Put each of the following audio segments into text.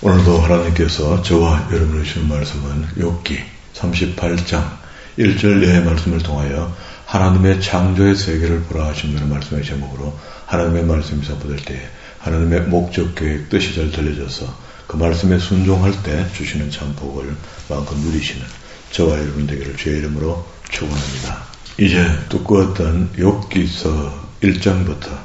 오늘도 하나님께서 저와 여러분을 주신 말씀은 욥기 38장 1절 이하의 말씀을 통하여 하나님의 창조의 세계를 보라 하신다는 말씀의 제목으로 하나님의 말씀이 선포될 때에 하나님의 목적, 계획, 뜻이 잘 들려져서 그 말씀에 순종할 때 주시는 참 복을 마음껏 누리시는 저와 여러분 되기를 주의 이름으로 축원합니다. 이제 두꺼웠던 욥기서 1장부터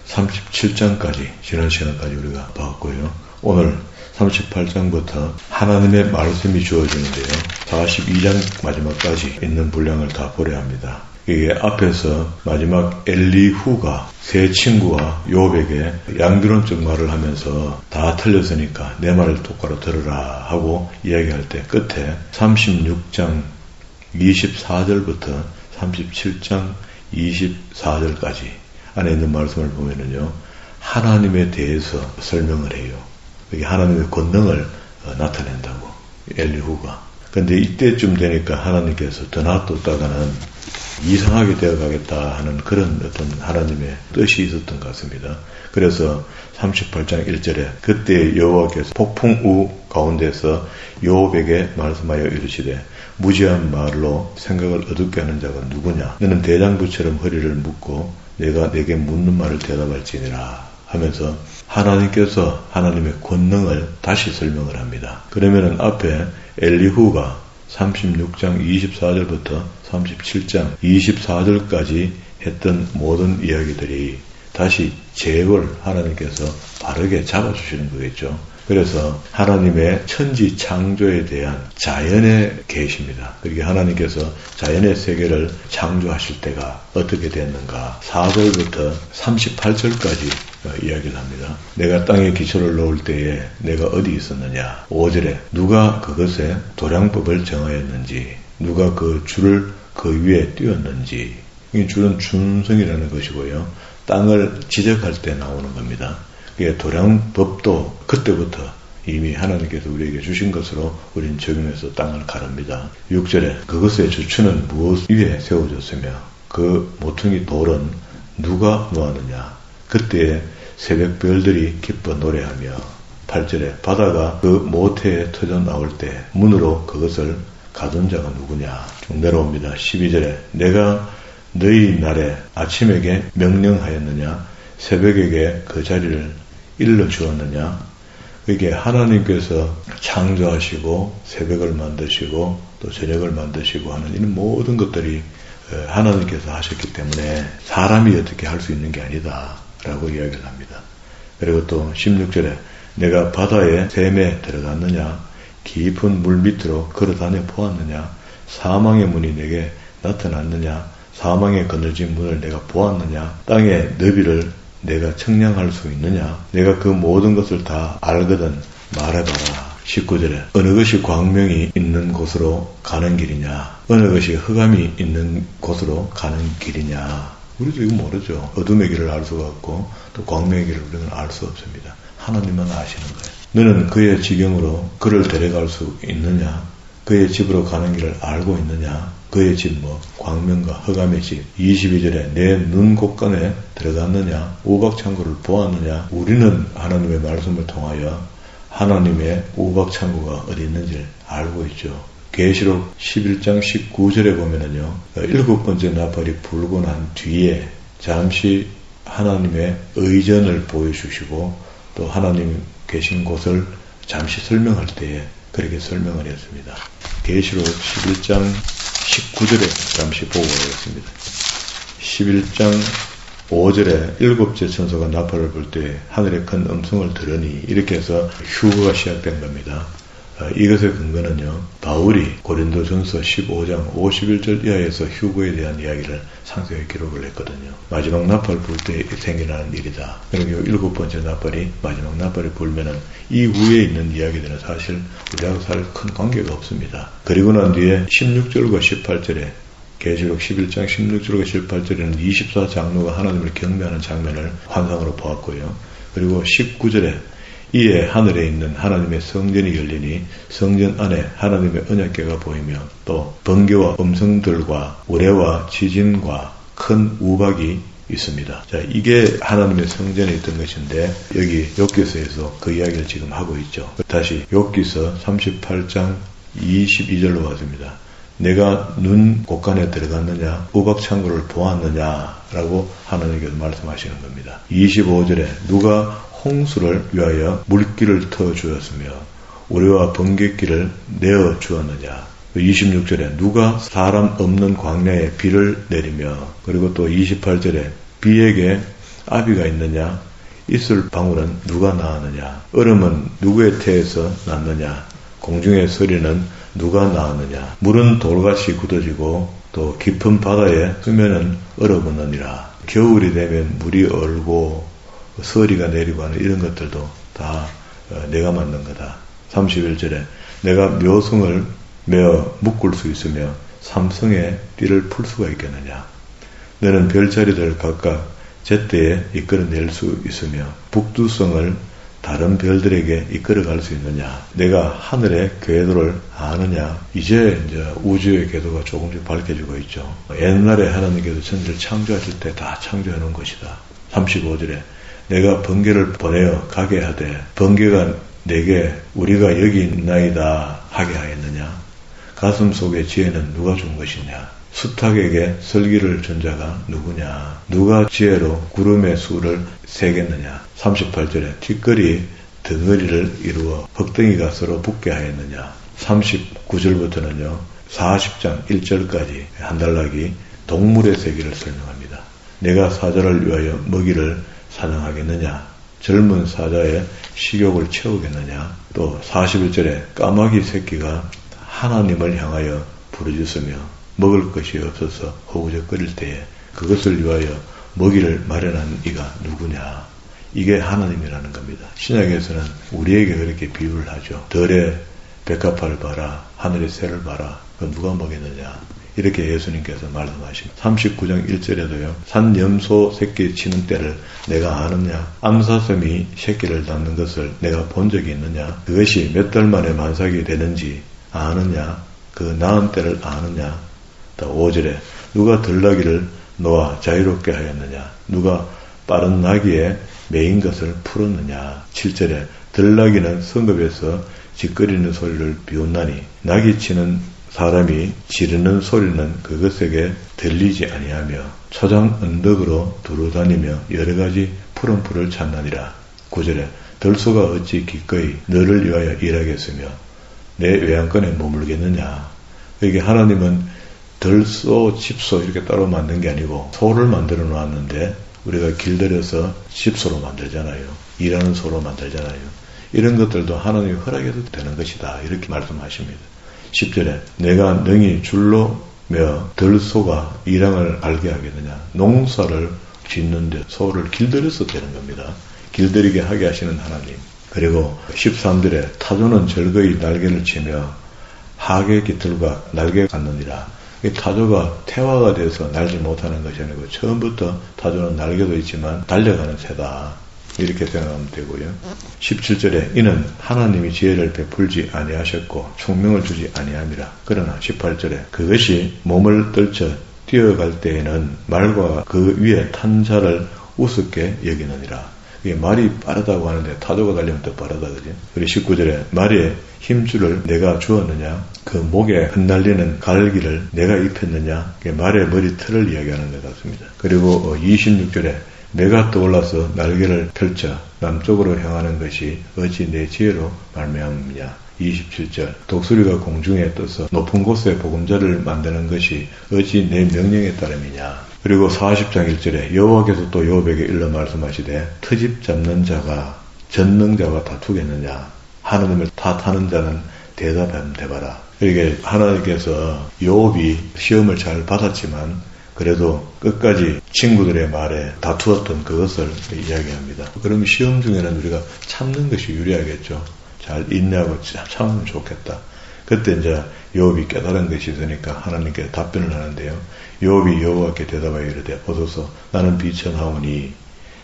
37장까지 지난 시간까지 우리가 봤고요. 오늘 38장부터 하나님의 말씀이 주어지는데요. 42장 마지막까지 있는 분량을 다 보려 합니다. 이게 앞에서 마지막 엘리후가 세 친구와 욥에게 양비론적 말을 하면서 다 틀렸으니까 내 말을 똑바로 들으라 하고 이야기할 때 끝에 36장 24절부터 37장 24절까지 안에 있는 말씀을 보면은요, 하나님에 대해서 설명을 해요. 이게 하나님의 권능을 나타낸다고, 엘리후가. 근데 이때쯤 되니까 하나님께서 더 놔뒀다가는 이상하게 되어가겠다 하는 그런 어떤 하나님의 뜻이 있었던 것 같습니다. 그래서 38장 1절에 그때 여호와께서 폭풍우 가운데서 욥에게 말씀하여 이르시되 무지한 말로 생각을 어둡게 하는 자가 누구냐? 너는 대장부처럼 허리를 묶고 내가 내게 묻는 말을 대답할지니라 하면서 하나님께서 하나님의 권능을 다시 설명을 합니다. 그러면은 앞에 엘리후가 36장 24절부터 37장 24절까지 했던 모든 이야기들이 다시 재월 하나님께서 바르게 잡아주시는 거겠죠. 그래서 하나님의 천지 창조에 대한 자연의 계시입니다. 그리고 하나님께서 자연의 세계를 창조하실 때가 어떻게 됐는가 4절부터 38절까지 이야기를 합니다. 내가 땅에 기초를 놓을 때에 내가 어디 있었느냐. 5절에 누가 그것에 도량법을 정하였는지, 누가 그 줄을 그 위에 띄웠는지. 이 줄은 준성이라는 것이고요. 땅을 지적할 때 나오는 겁니다. 도량법도 그때부터 이미 하나님께서 우리에게 주신 것으로 우리는 적용해서 땅을 가릅니다. 6절에 그것의 주추는 무엇 위에 세워졌으며 그 모퉁이 돌은 누가 놓았느냐. 그때에 새벽별들이 기뻐 노래하며 8절에 바다가 그 모태에 터져 나올 때 문으로 그것을 가둔 자가 누구냐. 쭉 내려옵니다. 12절에 내가 너희 날에 아침에게 명령하였느냐. 새벽에게 그 자리를 일러주었느냐. 이게 하나님께서 창조하시고 새벽을 만드시고 또 저녁을 만드시고 하는 이런 모든 것들이 하나님께서 하셨기 때문에 사람이 어떻게 할 수 있는 게 아니다 라고 이야기를 합니다. 그리고 또 16절에 내가 바다의 샘에 들어갔느냐, 깊은 물 밑으로 걸어다녀 보았느냐, 사망의 문이 내게 나타났느냐, 사망의 그늘진 문을 내가 보았느냐, 땅의 너비를 내가 측량할 수 있느냐, 내가 그 모든 것을 다 알거든 말해봐라. 19절에 어느 것이 광명이 있는 곳으로 가는 길이냐, 어느 것이 흑암이 있는 곳으로 가는 길이냐. 우리도 이거 모르죠. 어둠의 길을 알 수가 없고 또 광명의 길을 우리는 알 수 없습니다. 하나님만 아시는 거예요. 너는 그의 지경으로 그를 데려갈 수 있느냐, 그의 집으로 가는 길을 알고 있느냐, 그의 집 광명과 흑암의 집. 22절에 내 눈 곳간에 들어갔느냐, 우박창고를 보았느냐. 우리는 하나님의 말씀을 통하여 하나님의 우박창고가 어디 있는지를 알고 있죠. 계시록 11장 19절에 보면은요, 7번째 나팔이 불고 난 뒤에 잠시 하나님의 의전을 보여주시고 또 하나님 계신 곳을 잠시 설명할 때에 그렇게 설명을 했습니다. 계시록 11장 19절에 잠시 보고 가겠습니다. 11장 5절에 7째 천사가 나팔을 불 때 하늘에 큰 음성을 들으니 이렇게 해서 휴거가 시작된 겁니다. 이것의 근거는요, 바울이 고린도전서 15장 51절 이하에서 휴거에 대한 이야기를 상세하게 기록을 했거든요. 마지막 나팔 불 때 생겨나는 일이다. 그리고 7번째 나팔이 마지막 나팔이 불면은 이후에 있는 이야기들은 사실 우리하고 사실 큰 관계가 없습니다. 그리고 난 뒤에 16절과 18절에 계시록 11장 16절과 18절에는 24장로가 하나님을 경배하는 장면을 환상으로 보았고요. 그리고 19절에 이에 하늘에 있는 하나님의 성전이 열리니 성전 안에 하나님의 언약궤가 보이며 또 번개와 음성들과 우레와 지진과 큰 우박이 있습니다. 자, 이게 하나님의 성전에 있던 것인데 여기 욥기서에서 그 이야기를 지금 하고 있죠. 다시 욥기서 38장 22절로 왔습니다. 내가 눈 곳간에 들어갔느냐 우박창고를 보았느냐라고 하나님께서 말씀하시는 겁니다. 25절에 누가 홍수를 위하여 물길을 터주었으며 우리와 번갯길을 내어 주었느냐. 26절에 누가 사람 없는 광야에 비를 내리며, 그리고 또 28절에 비에게 아비가 있느냐, 이슬 방울은 누가 낳았느냐, 얼음은 누구의 태에서 났느냐, 공중의 소리는 누가 낳았느냐, 물은 돌같이 굳어지고 또 깊은 바다의 수면은 얼어붙느니라. 겨울이 되면 물이 얼고 서리가 내리고 하는 이런 것들도 다 내가 만든 거다. 31절에 내가 묘성을 메어 묶을 수 있으며 삼성의 띠를 풀 수가 있겠느냐. 너는 별자리들 각각 제때에 이끌어낼 수 있으며 북두성을 다른 별들에게 이끌어갈 수 있느냐. 내가 하늘의 궤도를 아느냐. 이제 우주의 궤도가 조금씩 밝혀지고 있죠. 옛날에 하나님께서 천지를 창조하실 때 다 창조해 놓은 것이다. 35절에 내가 번개를 보내어 가게 하되 번개가 내게 우리가 여기 있나이다 하게 하였느냐. 가슴 속의 지혜는 누가 준 것이냐. 수탉에게 설기를 준 자가 누구냐. 누가 지혜로 구름의 수를 세겠느냐. 38절에 뒷거리 덩어리를 이루어 벅덩이가 서로 붙게 하였느냐. 39절부터는요 40장 1절까지 한 단락이 동물의 세계를 설명합니다. 내가 사자를 위하여 먹이를 사냥하겠느냐. 젊은 사자의 식욕을 채우겠느냐. 또 41절에 까마귀 새끼가 하나님을 향하여 부르짖으며 먹을 것이 없어서 허우적거릴 때에 그것을 위하여 먹이를 마련한 이가 누구냐. 이게 하나님이라는 겁니다. 신약에서는 우리에게 그렇게 비유를 하죠. 들의 백합화를 봐라, 하늘의 새를 봐라. 그럼 누가 먹였느냐. 이렇게 예수님께서 말씀하십니다. 39장 1절에도요. 산염소 새끼 치는 때를 내가 아느냐. 암사슴이 새끼를 낳는 것을 내가 본 적이 있느냐. 그것이 몇 달 만에 만삭이 되는지 아느냐. 그 낳은 때를 아느냐. 또 5절에 누가 들나귀를 놓아 자유롭게 하였느냐. 누가 빠른 나귀에 매인 것을 풀었느냐. 7절에 들나귀는 성읍에서 짓거리는 소리를 비웃나니 나귀 치는 사람이 지르는 소리는 그것에게 들리지 아니하며 초장 언덕으로 두루다니며 여러가지 푸른 풀을 찾나니라. 9절에 들소가 어찌 기꺼이 너를 위하여 일하겠으며 내 외양간에 머물겠느냐. 여기 하나님은 들소, 집소 이렇게 따로 만든 게 아니고 소를 만들어 놓았는데 우리가 길들여서 집소로 만들잖아요. 일하는 소로 만들잖아요. 이런 것들도 하나님이 허락해도 되는 것이다. 이렇게 말씀하십니다. 10절에 내가 능히 줄로 며 들소가 일항을 알게 하겠느냐. 농사를 짓는데 소를 길들여서 되는 겁니다. 길들이게 하게 하시는 하나님. 그리고 13절에 타조는 즐거이 날개를 치며 하계 깃들과 날개 갖느니라. 타조가 태화가 돼서 날지 못하는 것이 아니고 처음부터 타조는 날개도 있지만 달려가는 새다. 이렇게 생각하면 되고요. 17절에 이는 하나님이 지혜를 베풀지 아니하셨고 총명을 주지 아니함이라. 그러나 18절에 그것이 몸을 떨쳐 뛰어갈 때에는 말과 그 위에 탄 자를 우습게 여기느니라. 이게 말이 빠르다고 하는데 타조가 달리면 더 빠르다 그지? 그리고 19절에 말에 힘줄을 내가 주었느냐? 그 목에 흩날리는 갈기를 내가 입혔느냐? 말의 머리털을 이야기하는 것 같습니다. 그리고 26절에 내가 떠올라서 날개를 펼쳐 남쪽으로 향하는 것이 어찌 내 지혜로 말미암느냐. 27절 독수리가 공중에 떠서 높은 곳에 보금자를 만드는 것이 어찌 내 명령에 따름이냐. 그리고 40장 1절에 여호와께서 또 욥에게 일러 말씀하시되 트집 잡는 자가 전능자와 다투겠느냐. 하나님을 탓하는 자는 대답하면 되봐라. 이게 하나님께서 욥이 시험을 잘 받았지만 그래도 끝까지 친구들의 말에 다투었던 그것을 이야기합니다. 그러면 시험 중에는 우리가 참는 것이 유리하겠죠. 잘 인내하고 참으면 좋겠다. 그때 이제 욥이 깨달은 것이 있으니까 하나님께 답변을 하는데요. 욥이 여호와께 대답하여 이르되 오소서 나는 비천하오니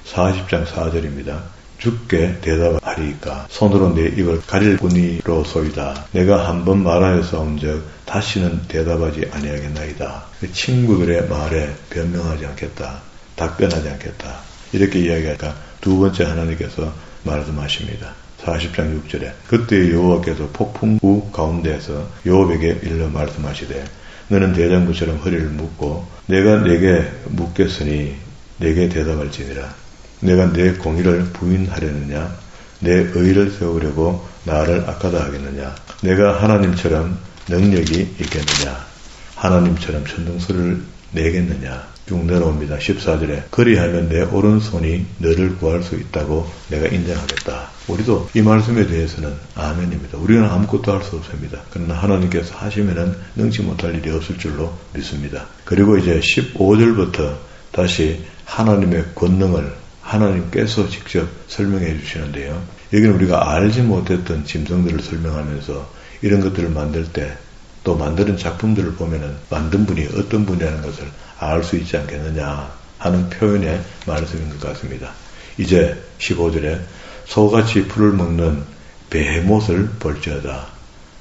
40장 4절입니다. 주께 대답하리이까 손으로 내 입을 가릴뿐이로소이다. 내가 한번 말하여서온즉 다시는 대답하지 아니하겠나이다. 친구들의 말에 변명하지 않겠다. 답변하지 않겠다. 이렇게 이야기하니까 두 번째 하나님께서 말씀하십니다. 40장 6절에 그때 여호와께서 폭풍우 가운데에서 요업에게 일러 말씀하시되 너는 대장부처럼 허리를 묶고 내가 내게 묻겠으니 내게 대답할지니라. 내가 내 공의를 부인하려느냐 내 의를 세우려고 나를 악하다 하겠느냐. 내가 하나님처럼 능력이 있겠느냐 하나님처럼 천둥소리를 내겠느냐. 쭉 내려옵니다. 14절에 그리하면 내 오른손이 너를 구할 수 있다고 내가 인정하겠다. 우리도 이 말씀에 대해서는 아멘입니다. 우리는 아무것도 할 수 없습니다. 그러나 하나님께서 하시면은 능치 못할 일이 없을 줄로 믿습니다. 그리고 이제 15절부터 다시 하나님의 권능을 하나님께서 직접 설명해 주시는데요. 여기는 우리가 알지 못했던 짐승들을 설명하면서 이런 것들을 만들 때 또 만드는 작품들을 보면은 만든 분이 어떤 분이라는 것을 알 수 있지 않겠느냐 하는 표현의 말씀인 것 같습니다. 이제 15절에 소같이 풀을 먹는 베헤못을 볼지어다.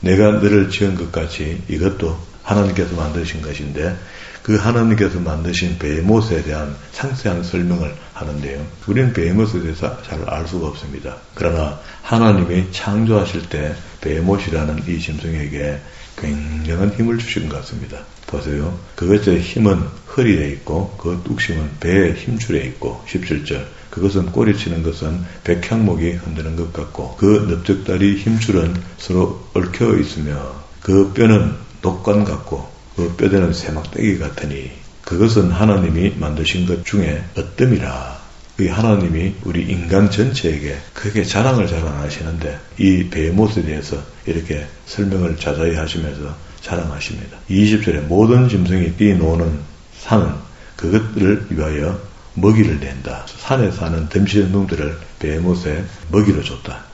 내가 너를 지은 것 같이 이것도 하나님께서 만드신 것인데 그 하나님께서 만드신 베헤못에 대한 상세한 설명을 하는데요. 우리는 베헤못에 대해서 잘 알 수가 없습니다. 그러나 하나님이 창조하실 때 베헤못이라는 이 짐승에게 굉장한 힘을 주신 것 같습니다. 보세요. 그것의 힘은 허리에 있고 그 뚝심은 배의 힘줄에 있고 17절 그것은 꼬리치는 것은 백향목이 흔드는 것 같고 그 넓적다리 힘줄은 서로 얽혀 있으며 그 뼈는 독관 같고 그 뼈대는 새막대기 같으니 그것은 하나님이 만드신 것 중에 어뜸이라. 이 하나님이 우리 인간 전체에게 크게 자랑을 잘 안 하시는데 이 베헤못에 대해서 이렇게 설명을 자세히 하시면서 자랑하십니다. 20절에 모든 짐승이 뛰노는 산은 그것들을 위하여 먹이를 낸다. 산에 사는 덤시는 놈들을 베헤못에 먹이로 줬다.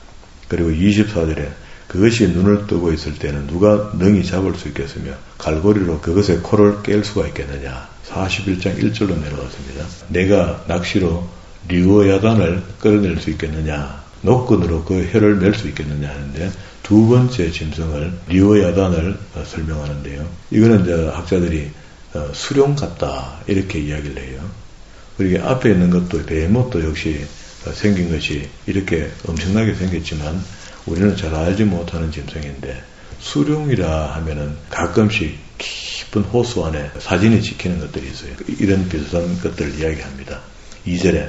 그리고 24절에 그것이 눈을 뜨고 있을 때는 누가 능히 잡을 수 있겠으며 갈고리로 그것의 코를 깰 수가 있겠느냐. 41장 1절로 내려왔습니다. 내가 낚시로 리우야단을 끌어낼 수 있겠느냐. 노끈으로 그 혀를 맬 수 있겠느냐 하는데 두 번째 짐승을 리우야단을 설명하는데요. 이거는 이제 학자들이 수룡 같다 이렇게 이야기를 해요. 그리고 앞에 있는 것도 베헤못도 역시 생긴 것이 이렇게 엄청나게 생겼지만 우리는 잘 알지 못하는 짐승인데 수룡이라 하면은 가끔씩 깊은 호수 안에 사진이 찍히는 것들이 있어요. 이런 비슷한 것들을 이야기합니다. 2절에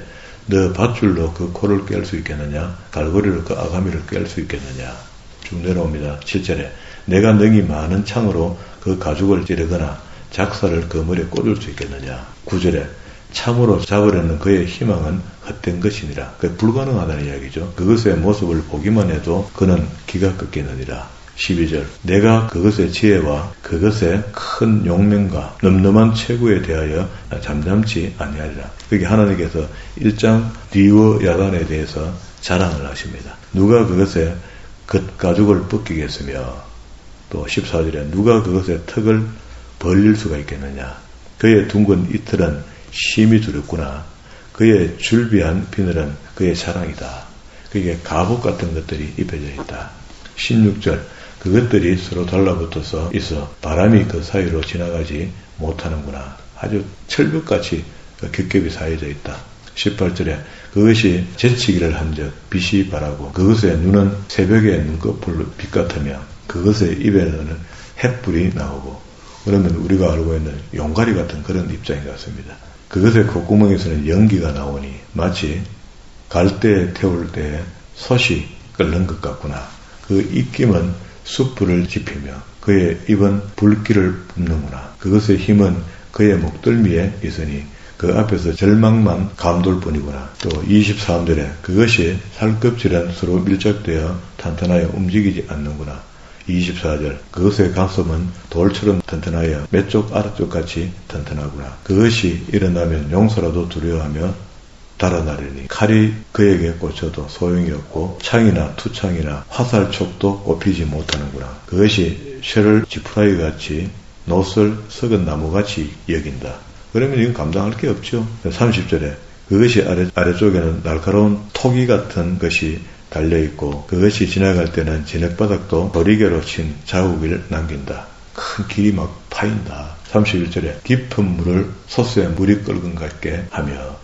너 밧줄로 그 코를 깰 수 있겠느냐? 갈고리로 그 아가미를 깰 수 있겠느냐? 쭉 내려옵니다. 7절에 내가 능히 많은 창으로 그 가죽을 찌르거나 작사를 그 머리에 꽂을 수 있겠느냐? 9절에 참으로 잡으려는 그의 희망은 헛된 것이니라. 그게 불가능하다는 이야기죠. 그것의 모습을 보기만 해도 그는 기가 꺾이느니라. 12절 내가 그것의 지혜와 그것의 큰 용맹과 넘넘한 체구에 대하여 잠잠치 아니하리라. 여기 하나님께서 1장 리우야단에 대해서 자랑을 하십니다. 누가 그것의 겉가죽을 벗기겠으며 또 14절에 누가 그것의 턱을 벌릴 수가 있겠느냐. 그의 둥근 이틀은 심히 두렵구나. 그의 줄비한 비늘은 그의 자랑이다. 그게 갑옷 같은 것들이 입혀져 있다. 16절 그것들이 서로 달라붙어서 있어 바람이 그 사이로 지나가지 못하는구나. 아주 철벽같이 겹겹이 쌓여져 있다. 18절에 그것이 재치기를 한 적 빛이 바라고 그것의 눈은 새벽의 눈꺼풀 빛 같으며 그것의 입에는 햇불이 나오고 그러면 우리가 알고 있는 용가리 같은 그런 입장인 것 같습니다. 그것의 콧구멍에서는 연기가 나오니 마치 갈대에 태울 때 솥이 끓는 것 같구나. 그 입김은 숯불을 지피며 그의 입은 불길을 뿜는구나. 그것의 힘은 그의 목덜미에 있으니 그 앞에서 절망만 감돌 뿐이구나. 또 23절에 그것이 살껍질은 서로 밀착되어 탄탄하여 움직이지 않는구나. 24절 그것의 가슴은 돌처럼 튼튼하여 매쪽 아래쪽 같이 튼튼하구나. 그것이 일어나면 용서라도 두려워하며 달아나리니 칼이 그에게 꽂혀도 소용이 없고 창이나 투창이나 화살촉도 꼽히지 못하는구나. 그것이 쇠를 지푸라기같이 노슬 썩은 나무같이 여긴다. 그러면 이건 감당할 게 없죠. 30절에 그것이 아래쪽에는 날카로운 토기 같은 것이 달려있고 그것이 지나갈 때는 진흙바닥도 도리개로 친 자국을 남긴다. 큰 길이 막 파인다. 31절에 깊은 물을 솥에 물이 끓는 같게 하며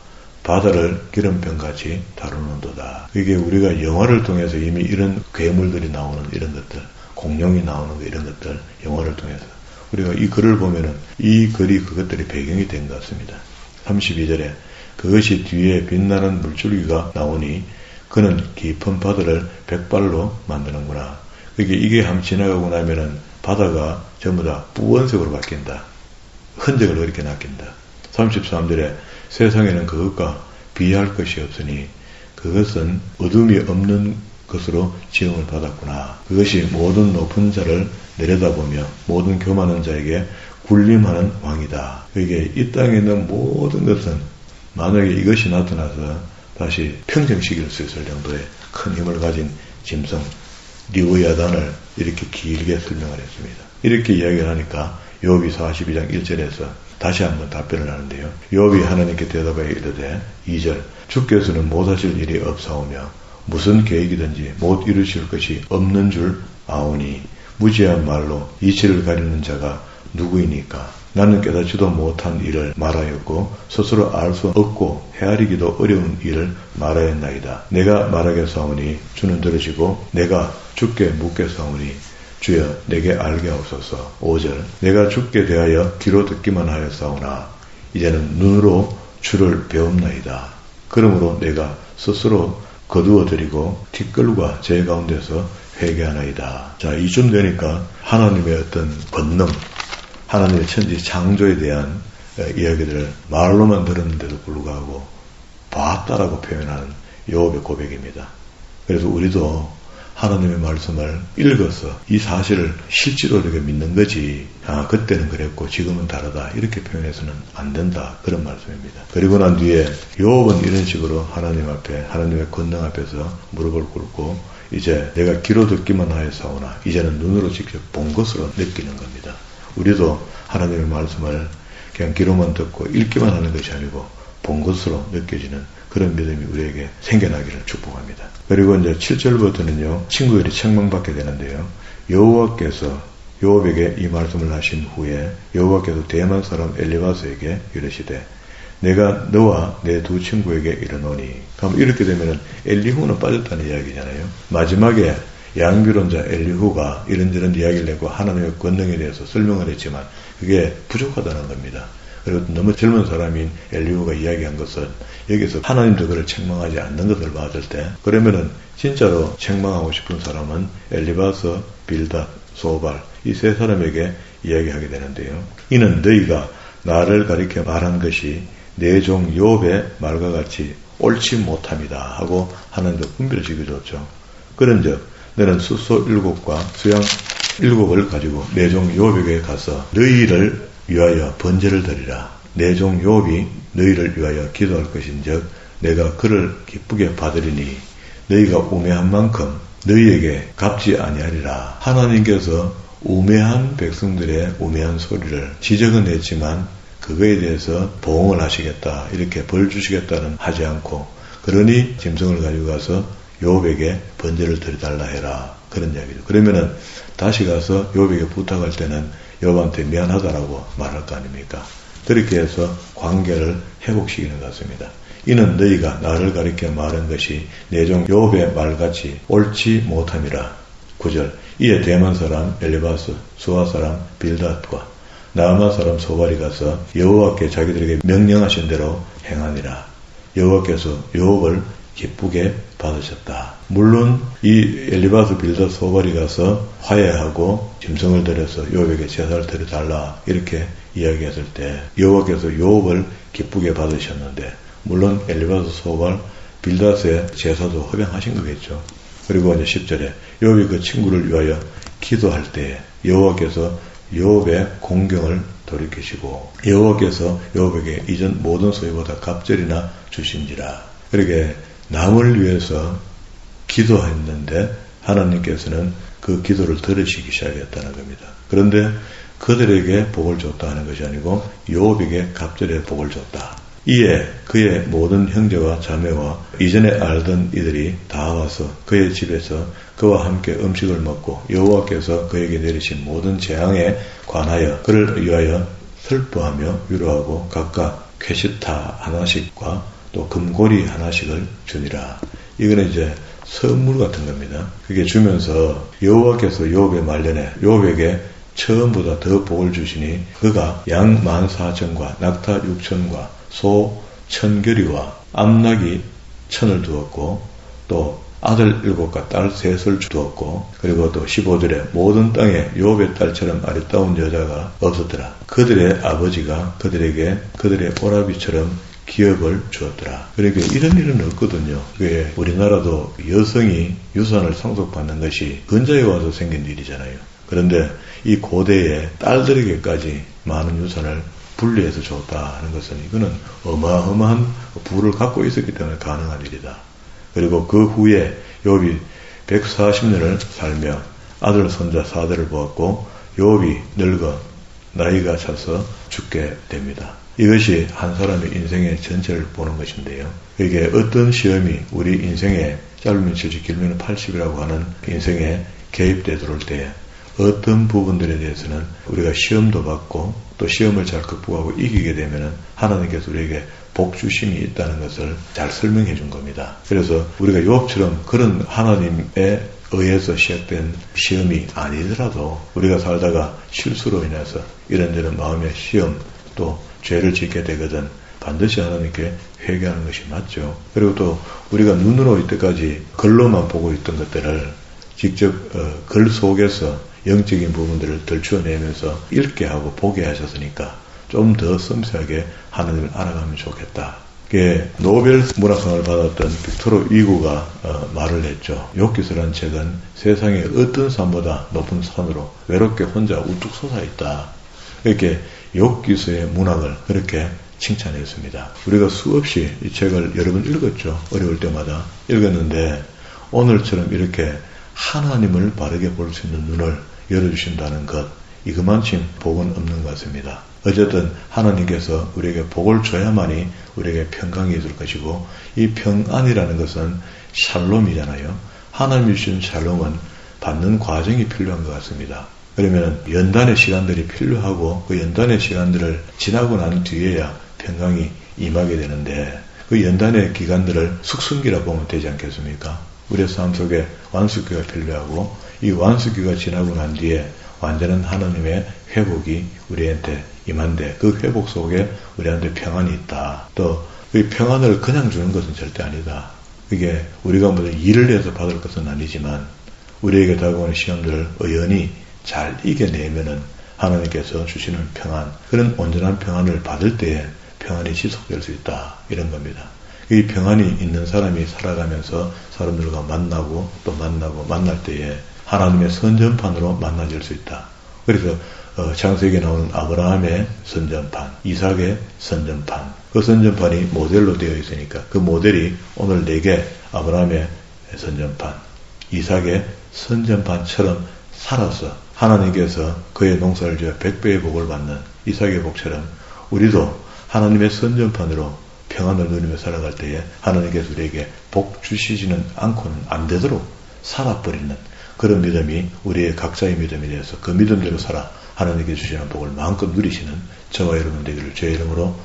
바다를 기름병같이 다루는도다. 이게 우리가 영화를 통해서 이미 이런 괴물들이 나오는 이런 것들, 공룡이 나오는 이런 것들, 영화를 통해서 우리가 이 글을 보면은 이 글이 그것들이 배경이 된 것 같습니다. 32절에 그것이 뒤에 빛나는 물줄기가 나오니 그는 깊은 바다를 백발로 만드는구나. 이게 한번 지나가고 나면은 바다가 전부 다 뿌원색으로 바뀐다. 흔적을 그렇게 남긴다. 33절에 세상에는 그것과 비할 것이 없으니 그것은 어둠이 없는 것으로 지음을 받았구나. 그것이 모든 높은 자를 내려다보며 모든 교만한 자에게 군림하는 왕이다. 이게 이 땅에 있는 모든 것은 만약에 이것이 나타나서 다시 평정시킬 수 있을 정도의 큰 힘을 가진 짐승 리오야단을 이렇게 길게 설명을 했습니다. 이렇게 이야기를 하니까 욥이 42장 1절에서 다시 한번 답변을 하는데요. 욥이 하나님께 대답하여 이르되 2절 주께서는 못하실 일이 없사오며 무슨 계획이든지 못 이루실 것이 없는 줄 아오니 무지한 말로 이치를 가리는 자가 누구이니까 나는 깨닫지도 못한 일을 말하였고 스스로 알 수 없고 헤아리기도 어려운 일을 말하였나이다. 내가 말하겠사오니 주는 들으시고 내가 주께 묻겠사오니 주여 내게 알게 하옵소서. 5절 내가 주께 대하여 귀로 듣기만 하였사오나 이제는 눈으로 주를 배움나이다. 그러므로 내가 스스로 거두어드리고 티끌과 제 가운데서 회개하나이다. 자, 이쯤 되니까 하나님의 어떤 권능, 하나님의 천지 창조에 대한 이야기들을 말로만 들었는데도 불구하고 봤다라고 표현하는 욥의 고백입니다. 그래서 우리도 하나님의 말씀을 읽어서 이 사실을 실제로 이렇게 믿는 거지, 그때는 그랬고 지금은 다르다 이렇게 표현해서는 안 된다, 그런 말씀입니다. 그리고 난 뒤에 욥은 이런 식으로 하나님 앞에, 하나님의 권능 앞에서 무릎을 꿇고 이제 내가 귀로 듣기만 하였사오나 이제는 눈으로 직접 본 것으로 느끼는 겁니다. 우리도 하나님의 말씀을 그냥 귀로만 듣고 읽기만 하는 것이 아니고 본 것으로 느껴지는 그런 믿음이 우리에게 생겨나기를 축복합니다. 그리고 이제 7절부터는요, 친구들이 책망받게 되는데요. 여호와께서 욥에게 이 말씀을 하신 후에 여호와께서 대만 사람 엘리바스에게 이르시되 내가 너와 내 두 친구에게 이르노니. 그럼 이렇게 되면은 엘리후는 빠졌다는 이야기잖아요. 마지막에 양비론자 엘리후가 이런저런 이야기를 내고 하나님의 권능에 대해서 설명을 했지만 그게 부족하다는 겁니다. 그리고 너무 젊은 사람인 엘리후가 이야기한 것은 여기서 하나님도 그를 책망하지 않는 것을 봤을 때 그러면은 진짜로 책망하고 싶은 사람은 엘리바스, 빌닷, 소발 이 세 사람에게 이야기하게 되는데요. 이는 너희가 나를 가리켜 말한 것이 내 종 욥의 말과 같이 옳지 못함이다 하고 하나님도 분별을 지켜줬죠. 그런즉 너는 숫소 7과 수양 7을 가지고 내 종 욥에게 가서 너희를 위하여 번제를 드리라. 내 종 욥이 너희를 위하여 기도할 것인즉 내가 그를 기쁘게 받으리니 너희가 우매한 만큼 너희에게 갚지 아니하리라. 하나님께서 우매한 백성들의 우매한 소리를 지적은 했지만 그거에 대해서 보응을 하시겠다, 이렇게 벌 주시겠다는 하지 않고 그러니 짐승을 가지고 가서 욥에게 번제를 드려달라 해라, 그런 이야기죠. 그러면은 다시 가서 욥에게 부탁할 때는 욥한테 미안하다라고 말할 거 아닙니까? 그렇게 해서 관계를 회복시키는 것 같습니다. 이는 너희가 나를 가리켜 말한 것이 내 종 욥의 말같이 옳지 못함이라. 9절 이에 대만 사람 엘리바스, 수아 사람 빌닷과 나아마 사람 소발이 가서 여호와께 자기들에게 명령하신 대로 행하니라. 여호와께서 욥을 기쁘게 받으셨다. 물론 이 엘리바스, 빌닷, 소발이 가서 화해하고 짐승을 들여서 욥에게 제사를 드려달라 이렇게 이야기했을 때 여호와께서 욥을 기쁘게 받으셨는데 물론 엘리바스, 소발, 빌닷의 제사도 허용하신 거겠죠. 그리고 이제 10절에 욥이 그 친구를 위하여 기도할 때 여호와께서 욥의 공경을 돌이키시고 여호와께서 욥에게 이전 모든 소유보다 갑절이나 주신지라. 그렇게 남을 위해서 기도했는데 하나님께서는 그 기도를 들으시기 시작했다는 겁니다. 그런데 그들에게 복을 줬다 하는 것이 아니고 욥에게 갑절의 복을 줬다. 이에 그의 모든 형제와 자매와 이전에 알던 이들이 다 와서 그의 집에서 그와 함께 음식을 먹고 여호와께서 그에게 내리신 모든 재앙에 관하여 그를 위하여 슬퍼하며 위로하고 각각 쾌시타 하나씩과 또 금고리 하나씩을 주니라. 이거는 이제 선물 같은 겁니다. 그게 주면서 여호와께서 욥의 말년에 욥에게 처음보다 더 복을 주시니 그가 양 14,000과 낙타 6,000과 소 1,000결이와 암낙이 1,000을 두었고 또 아들 7과 딸 3을 두었고 그리고 또 15절에 모든 땅에 욥의 딸처럼 아리따운 여자가 없었더라. 그들의 아버지가 그들에게 그들의 오라비처럼 기업을 주었더라. 그러니까 이런 일은 없거든요. 그게 우리나라도 여성이 유산을 상속받는 것이 근자에 와서 생긴 일이잖아요. 그런데 이 고대에 딸들에게까지 많은 유산을 분리해서 줬다 하는 것은 이거는 어마어마한 부를 갖고 있었기 때문에 가능한 일이다. 그리고 그 후에 욥이 140년을 살며 아들 손자 4대를 보았고 욥이 늙어 나이가 차서 죽게 됩니다. 이것이 한 사람의 인생의 전체를 보는 것인데요. 이게 어떤 시험이 우리 인생에 짧으면 70, 길면 80이라고 하는 인생에 개입돼 들어올 때 어떤 부분들에 대해서는 우리가 시험도 받고 또 시험을 잘 극복하고 이기게 되면 하나님께서 우리에게 복 주심이 있다는 것을 잘 설명해 준 겁니다. 그래서 우리가 욥처럼 그런 하나님에 의해서 시작된 시험이 아니더라도 우리가 살다가 실수로 인해서 이런저런 마음의 시험 또 죄를 짓게 되거든 반드시 하나님께 회개하는 것이 맞죠. 그리고 또 우리가 눈으로 이때까지 글로만 보고 있던 것들을 직접 글 속에서 영적인 부분들을 덜추어내면서 읽게 하고 보게 하셨으니까 좀 더 섬세하게 하나님을 알아가면 좋겠다. 그게 노벨 문학상을 받았던 빅토르 위고가 말을 했죠. 욥기서라는 책은 세상의 어떤 산보다 높은 산으로 외롭게 혼자 우뚝 솟아있다. 이렇게 욥기서의 문학을 그렇게 칭찬했습니다. 우리가 수없이 이 책을 여러 번 읽었죠. 어려울 때마다 읽었는데 오늘처럼 이렇게 하나님을 바르게 볼 수 있는 눈을 열어주신다는 것, 이것만큼 복은 없는 것 같습니다. 어쨌든 하나님께서 우리에게 복을 줘야만이 우리에게 평강이 있을 것이고 이 평안이라는 것은 샬롬이잖아요. 하나님이 주신 샬롬은 받는 과정이 필요한 것 같습니다. 그러면 연단의 시간들이 필요하고 그 연단의 시간들을 지나고 난 뒤에야 평강이 임하게 되는데 그 연단의 기간들을 숙성기라 보면 되지 않겠습니까? 우리의 삶 속에 완숙기가 필요하고 이 완숙기가 지나고 난 뒤에 완전한 하나님의 회복이 우리한테 임한데 그 회복 속에 우리한테 평안이 있다. 또 그 평안을 그냥 주는 것은 절대 아니다. 이게 우리가 무슨 일을 해서 받을 것은 아니지만 우리에게 다가오는 시험들을 의연히 잘 이겨내면은 하나님께서 주시는 평안, 그런 온전한 평안을 받을 때에 평안이 지속될 수 있다. 이런 겁니다. 이 평안이 있는 사람이 살아가면서 사람들과 만나고 또 만나고 만날 때에 하나님의 선전판으로 만나질 수 있다. 그래서 창세기에 나오는 아브라함의 선전판, 이삭의 선전판, 그 선전판이 모델로 되어 있으니까 그 모델이 오늘 내게 아브라함의 선전판, 이삭의 선전판처럼 살아서 하나님께서 그의 농사를 지어 100배의 복을 받는 이삭의 복처럼 우리도 하나님의 선전판으로 평안을 누리며 살아갈 때에 하나님께서 우리에게 복 주시지는 않고는 안 되도록 살아버리는 그런 믿음이 우리의 각자의 믿음이 되어서 그 믿음대로 살아 하나님께 주시는 복을 마음껏 누리시는 저와 여러분 되기를 주의 이름으로